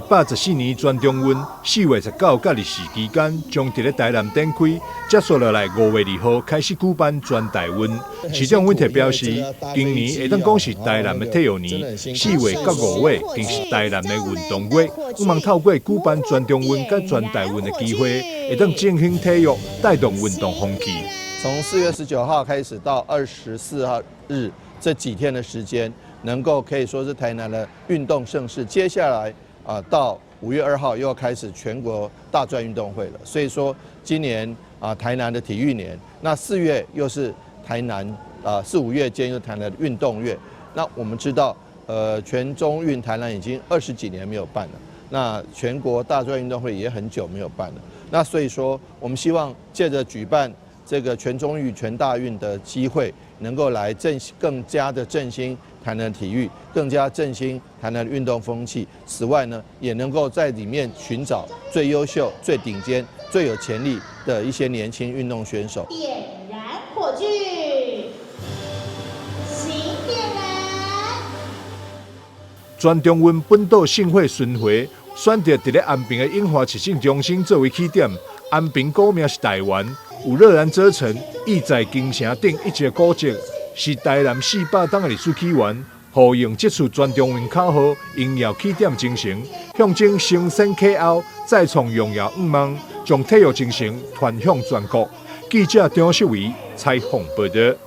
114年全中运4月19到24期间，将伫咧台南展开，接续落来5月2号开始举办全台运。市长温特表示，今年会当讲是台南的体育年，4月到5月更是台南的运动月。希望透过举办全中运甲全台运的机会，会当振兴体育，带动运动风气。从4月19号开始到24号日这几天的时间，能够可以说是台南的运动盛事。接下来到5月2号又要开始全国大专运动会了，所以说今年台南的体育年，那4月又是台南4、5月间又台南的运动月。那我们知道，全中运台南已经20几年没有办了，那全国大专运动会也很久没有办了。那所以说，我们希望借着举办这个全中运、全大运的机会，能够来更加的振兴台南体育，更加振兴台南的运动风气。此外呢，也能够在里面寻找最优秀、最顶尖、最有潜力的一些年轻运动选手。点燃火炬，行点燃。全中运本岛盛会巡回选择伫咧安平的樱花市政中心作为起点。安平古名是台湾。有热兰遮城、意在京城等一节古迹，是台南400档的历史起源，呼应这次全中运口号，荣耀起点精神，向前承先启后，再创荣耀5梦，将体育精神传向全国。记者张秀仪采访报道。